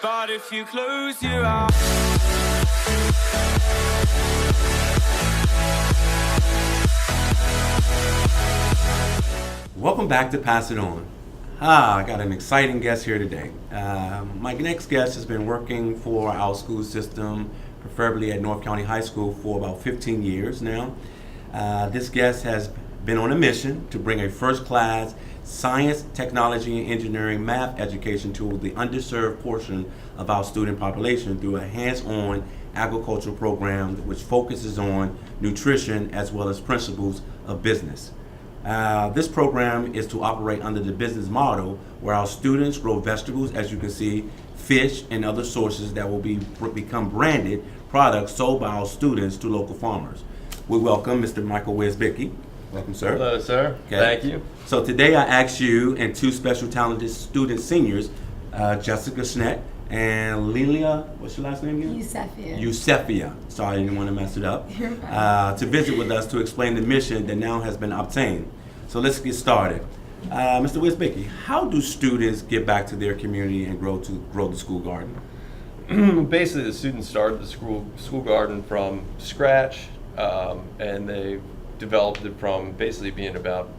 But if you close your eyes. Welcome back to Pass It On. I got an exciting guest here today. My next guest has been working for our school system, preferably at North County High School, for about 15 years now. This guest has been on a mission to bring a first-class science, technology, and engineering math education to the underserved portion of our student population through a hands-on agricultural program which focuses on nutrition as well as principles of business. This program is to operate under the business model where our students grow vegetables, as you can see, fish, and other sources that will become branded products sold by our students to local farmers. We welcome Mr. Michael Wisbicki. Welcome, sir. Hello, sir. Okay. Thank you. So today I asked you and two special talented student seniors, Jessica Schneck and Lilia, what's your last name again? Eusefia. Sorry, I didn't want to mess it up. To visit with us to explain the mission that now has been obtained. So let's get started. Mr. Wisbicki, how do students get back to their community and grow the school garden? Basically, the students started the school garden from scratch, and they developed it from basically being about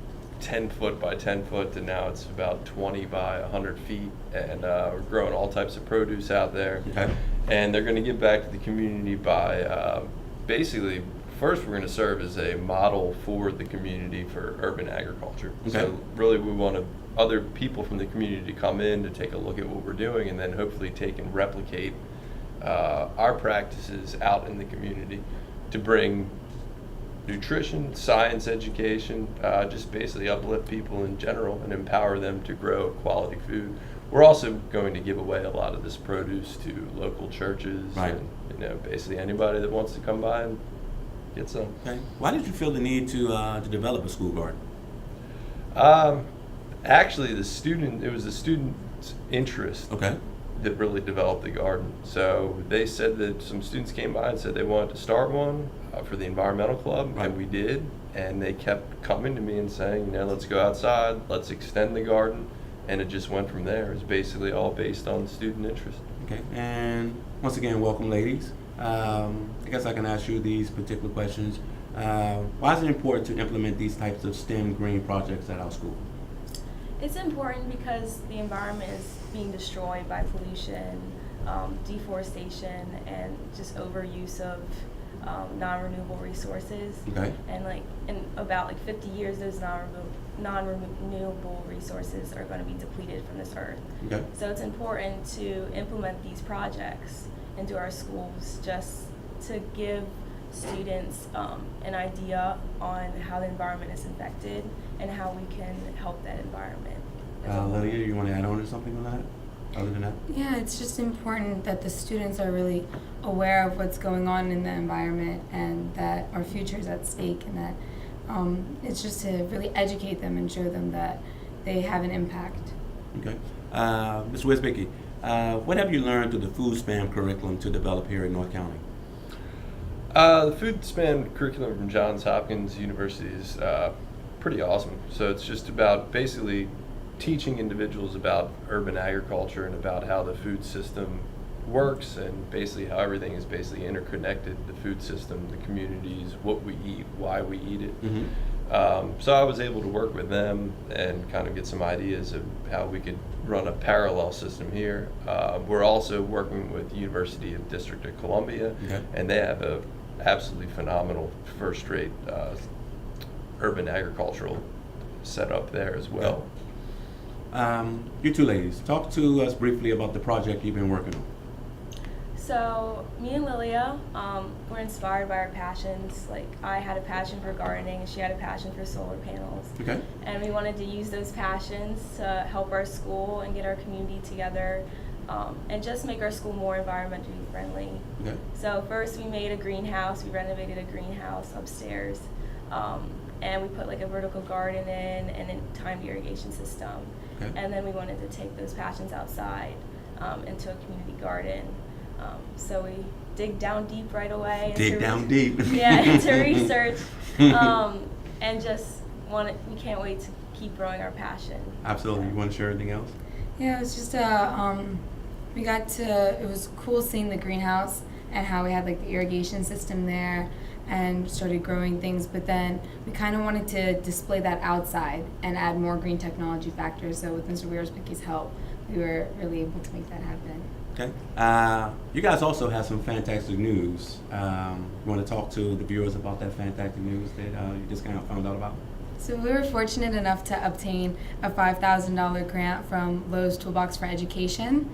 10 foot by 10 foot to now it's about 20 by 100 feet, and we're growing all types of produce out there. Okay. And they're going to give back to the community by basically, first we're going to serve as a model for the community for urban agriculture. Okay. So really we want other people from the community to come in to take a look at what we're doing and then hopefully take and replicate our practices out in the community to bring nutrition, science education, just basically uplift people in general and empower them to grow quality food. We're also going to give away a lot of this produce to local churches, right, and basically anybody that wants to come by and get some. Okay. Why did you feel the need to develop a school garden? Actually, it was the student's interest. Okay. That really developed the garden. So they said that some students came by and said they wanted to start one for the environmental club, right, and we did. And they kept coming to me and saying, let's go outside, let's extend the garden, and it just went from there. It was basically all based on student interest. Okay, and once again, welcome, ladies. I guess I can ask you these particular questions. Why is it important to implement these types of STEM green projects at our school? It's important because the environment is being destroyed by pollution, deforestation, and just overuse of non-renewable resources. Okay. And in about 50 years, those non-renewable resources are going to be depleted from this earth. Okay. So it's important to implement these projects into our schools just to give students an idea on how the environment is affected and how we can help that environment. Lydia, you want to add on to something on that? Other than that? Yeah, it's just important that the students are really aware of what's going on in the environment and that our future is at stake, and that it's just to really educate them and show them that they have an impact. Okay. Mr. Wisbicki, what have you learned through the food spam curriculum to develop here in North County? The food span curriculum from Johns Hopkins University is pretty awesome. So it's just about basically teaching individuals about urban agriculture and about how the food system works and basically how everything is basically interconnected, the food system, the communities, what we eat, why we eat it. Mm-hmm. So I was able to work with them and kind of get some ideas of how we could run a parallel system here. We're also working with the University of District of Columbia, okay, and they have a absolutely phenomenal first-rate urban agricultural setup there as well. Okay. You two ladies, talk to us briefly about the project you've been working on. So me and Lilia were inspired by our passions. I had a passion for gardening and she had a passion for solar panels. Okay. And we wanted to use those passions to help our school and get our community together and just make our school more environmentally friendly. Okay. So first we made a greenhouse. We renovated a greenhouse upstairs. And we put a vertical garden in and a timed irrigation system. Okay. And then we wanted to take those passions outside into a community garden. So we dig down deep right away. Dig down deep. Yeah, into research. And just we can't wait to keep growing our passion. Absolutely. You want to share anything else? Yeah, it was just It was cool seeing the greenhouse and how we had like the irrigation system there and started growing things, but then we kind of wanted to display that outside and add more green technology factors. So with Mr. Wiersbicky's help, we were really able to make that happen. Okay. You guys also have some fantastic news. You want to talk to the viewers about that fantastic news that you just kind of found out about? So we were fortunate enough to obtain a $5,000 grant from Lowe's Toolbox for Education.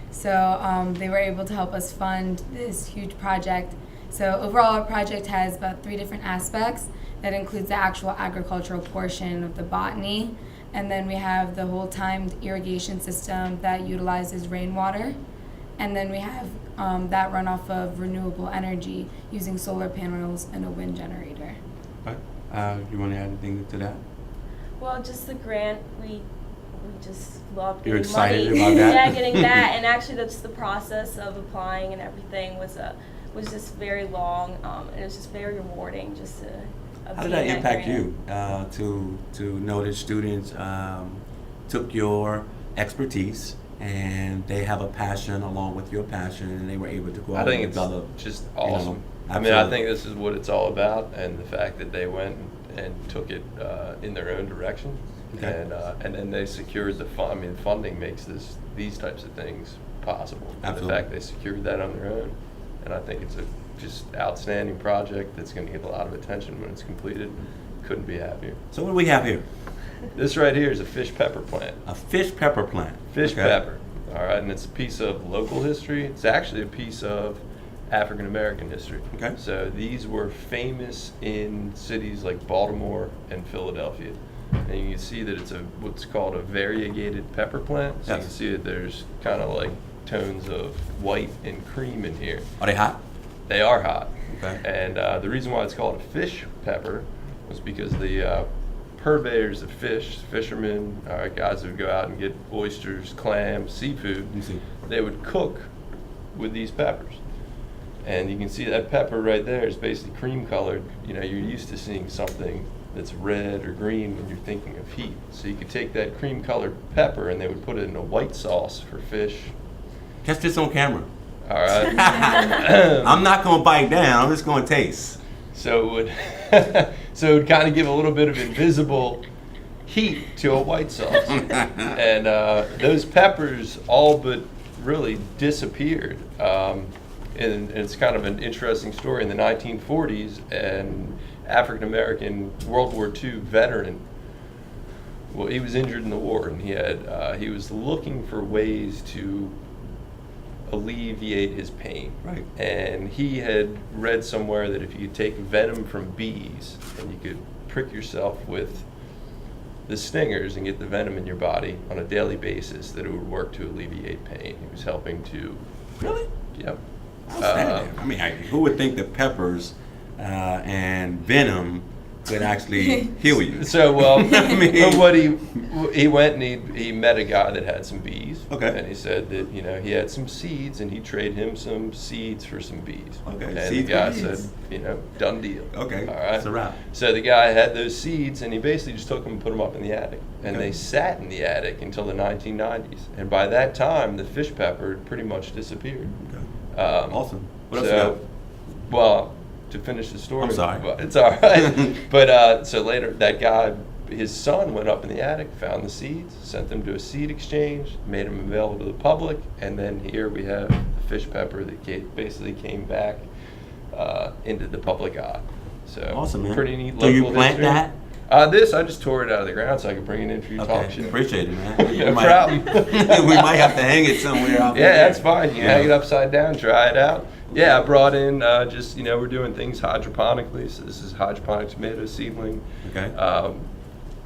So they were able to help us fund this huge project. So overall, our project has about 3 different aspects. That includes the actual agricultural portion of the botany, and then we have the whole timed irrigation system that utilizes rainwater, and then we have that run off of renewable energy using solar panels and a wind generator. Okay. You want to add anything to that? Well, just the grant, we just love getting You're excited money. about that? Yeah, getting that, and actually that's the process of applying and everything was just very long, and it was just very rewarding just to obtain How did that impact grant. you to know that students took your expertise and they have a passion along with your passion and they were able to go I out think and it's develop? just you know, awesome. I mean, I absolutely. think this is what it's all about, and the fact that they went and took it in their own direction, Okay. and then they secured the fund. I mean, funding makes these types of things possible. And Absolutely. the fact they secured that on their own, and I think it's a just outstanding project that's going to get a lot of attention when it's completed. Couldn't be happier. So what do we have here? This right here is a fish pepper plant. A fish pepper plant. Fish Okay. pepper. All right, and it's a piece of local history. It's actually a piece of African American history. Okay. So these were famous in cities like Baltimore and Philadelphia. And you can see that it's what's called a variegated pepper plant. So you Yes. can see that there's kind of like tones of white and cream in here. Are they hot? They are hot. Okay. And the reason why it's called a fish pepper was because the purveyors of fish, fishermen, guys who would go out and get oysters, clams, seafood, You see. they would cook with these peppers. And you can see that pepper right there is basically cream colored. You know, you're used to seeing something that's red or green when you're thinking of heat. So you could take that cream colored pepper and they would put it in a white sauce for fish. Catch this on camera. All right. I'm not going to bite down. I'm just going to taste. So it would kind of give a little bit of invisible heat to a white sauce. And those peppers all but really disappeared. And it's kind of an interesting story. In the 1940s, an African American World War II veteran, well, he was injured in the war, and he was looking for ways to alleviate his pain. Right. And he had read somewhere that if you could take venom from bees and you could prick yourself with the stingers and get the venom in your body on a daily basis, that it would work to alleviate pain. He was helping to, Really? yep. Outstanding. I mean, who would think that peppers and venom could actually heal you? So, well, I mean- what he went and he met a guy that had some bees. Okay. And he said that, you know, he had some seeds and he'd trade him some seeds for some bees. Okay, And seeds the guy for bees. said, you know, done deal. Okay, All right. it's a wrap. So the guy had those seeds and he basically just took them and put them up in the attic. And Okay. they sat in the attic until the 1990s. And by that time, the fish pepper had pretty much disappeared. Okay. Awesome. What else you got? Well, to finish the story. I'm sorry. Well, it's all right. But so later, that guy, his son went up in the attic, found the seeds, sent them to a seed exchange, made them available to the public, and then here we have the fish pepper that basically came back into the public eye. So Awesome, man. pretty neat. Do you local plant history. that? This, I just tore it out of the ground so I could bring it in for your talk Okay, show. appreciate it, man. No We might- problem. we might have to hang it somewhere out Yeah, there. that's fine. You can hang it upside down, dry it out. Yeah, I brought in just, you know, we're doing things hydroponically. So this is hydroponic tomato seedling. Okay.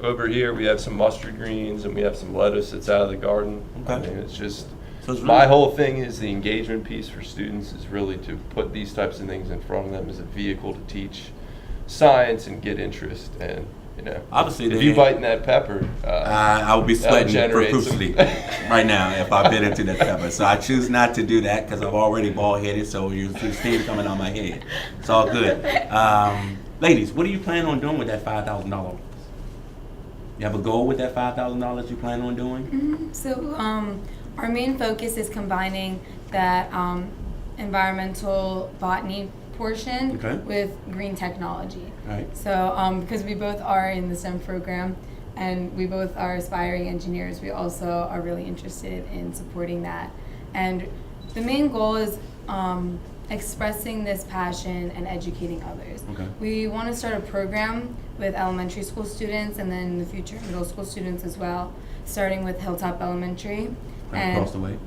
Over here we have some mustard greens and we have some lettuce that's out of the garden. I Okay. mean, it's just, So it's my really- whole thing is the engagement piece for students is really to put these types of things in front of them as a vehicle to teach science and get interest. And, you know, Obviously, if they you ain't- bite in that pepper, I would be that'll sweating generate profusely some- right now if I bit into that pepper. So I choose not to do that because I'm already bald-headed, so you see steam coming on my head. It's all good. Ladies, what do you plan on doing with that $5,000? You have a goal with that $5,000 you plan on doing? So our main focus is combining that environmental botany portion Okay. with green technology. Right. So because we both are in the STEM program and we both are aspiring engineers, we also are really interested in supporting that. And the main goal is expressing this passion and educating others. Okay. We want to start a program with elementary school students and then in the future middle school students as well, starting with Hilltop Elementary. Right across the way.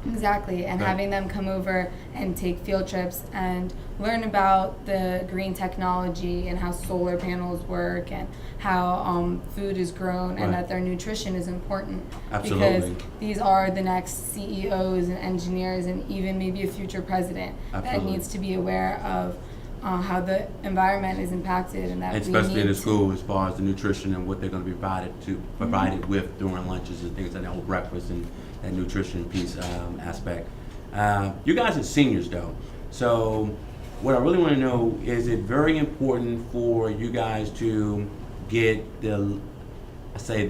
Exactly, and Right. having them come over and take field trips and learn about the green technology and how solar panels work and how food is grown and Right. that their nutrition is important. Absolutely. Because these are the next CEOs and engineers and even maybe a future president that Absolutely. needs to be aware of how the environment is impacted and that we Especially need in the to- school, as far as the nutrition and what they're going to be provided with during lunches and things like that, or breakfast and that nutrition piece aspect. You guys are seniors though, so what I really want to know is it very important for you guys to get the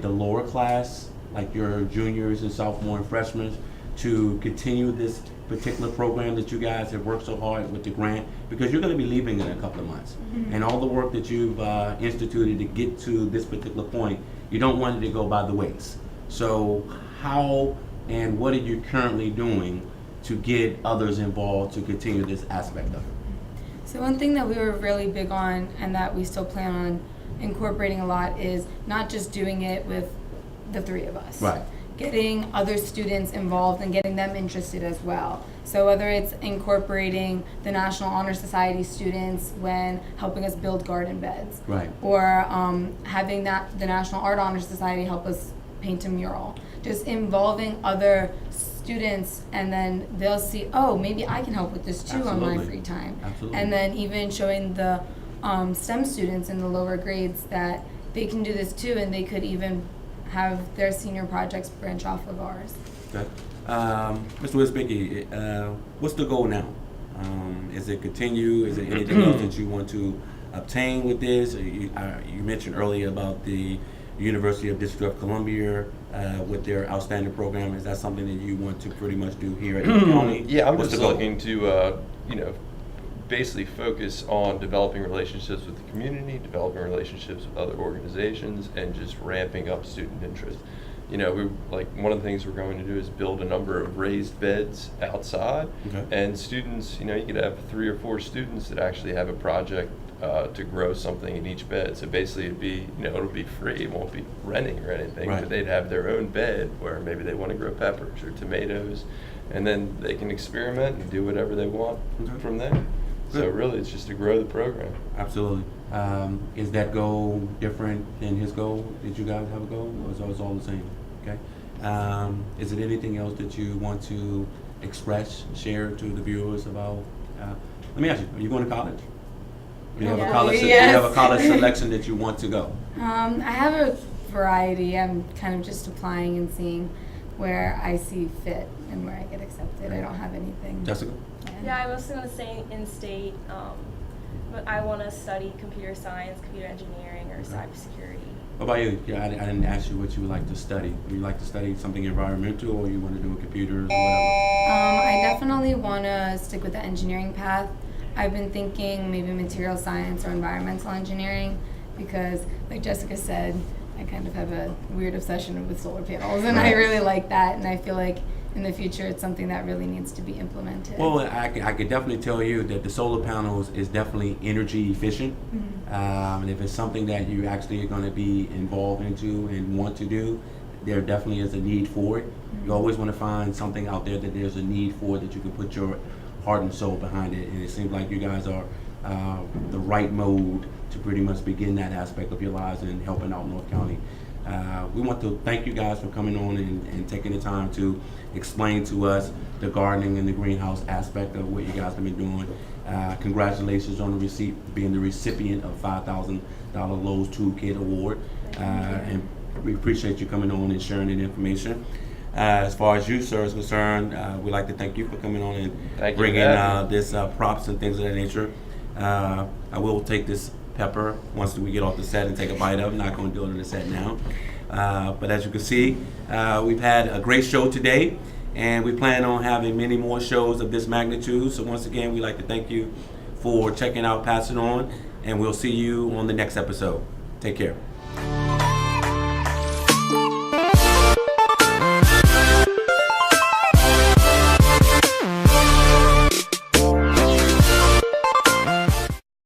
lower class, like your juniors and sophomore and freshmen, to continue this particular program that you guys have worked so hard with the grant, because you're going to be leaving in a couple of months. And all the work that you've instituted to get to this particular point, you don't want it to go by the ways. So how and what are you currently doing to get others involved to continue this aspect of it? So one thing that we were really big on and that we still plan on incorporating a lot is not just doing it with the three of us. Right. Getting other students involved and getting them interested as well. So whether it's incorporating the National Honor Society students when helping us build garden beds. Right. Or having the National Art Honor Society help us paint a mural. Just involving other students and then they'll see, oh, maybe I can help with this too on my Absolutely. free time. Absolutely. And then even showing the STEM students in the lower grades that they can do this too and they could even have their senior projects branch off of ours. Okay. Mr. Wisbicki, what's the goal now? Is it continue? Is there anything else that you want to obtain with this? You mentioned earlier about the University of District of Columbia with their outstanding program. Is that something that you want to pretty much do here at the county? Yeah, I'm What's just the goal? looking to, basically focus on developing relationships with the community, developing relationships with other organizations, and just ramping up student interest. One of the things we're going to do is build a number of raised beds outside, Okay. and students, you could have 3 or 4 students that actually have a project to grow something in each bed. So basically it'd be, it'll be free, it won't be renting or anything, Right. but they'd have their own bed where maybe they want to grow peppers or tomatoes, and then they can experiment and do whatever they want Okay. from there. So Good. really, it's just to grow the program. Absolutely. Is that goal different than his goal? Did you guys have a goal, or is it all the same? Okay. Is it anything else that you want to express, share to the viewers about? Let me ask you: are you going to college? Do you have a Yeah. college? Yes. Do you have a college selection that you want to go? I have a variety. I'm kind of just applying and seeing where I see fit and where I get accepted. I don't have anything. Jessica. Yeah, I was going to say in-state, but I want to study computer science, computer engineering, or cybersecurity. What about you? Yeah, I didn't ask you what you would like to study. Would you like to study something environmental, or you want to do computers or whatever? I definitely want to stick with the engineering path. I've been thinking maybe material science or environmental engineering because, like Jessica said, I kind of have a weird obsession with solar panels, and I really like that, and I feel like in the future it's something that really needs to be implemented. Well, I could definitely tell you that the solar panels is definitely energy efficient. And if it's something that you actually are going to be involved into and want to do, there definitely is a need for it. You always want to find something out there that there's a need for that you can put your heart and soul behind it. And it seems like you guys are the right mode to pretty much begin that aspect of your lives and helping out North County. We want to thank you guys for coming on and taking the time to explain to us the gardening and the greenhouse aspect of what you guys have been doing. Congratulations on being the recipient of $5,000 Lowe's Toolkit Award. And we appreciate you coming on and sharing that information. As far as you, sir, is concerned, we'd like to thank you for coming on and Thank you for bringing having me. this props and things of that nature. I will take this pepper once we get off the set and take a bite of it. Not going to do it on the set now. But as you can see, we've had a great show today. and we plan on having many more shows of this magnitude. So once again, we'd like to thank you for checking out Pass It On, and we'll see you on the next episode. Take care.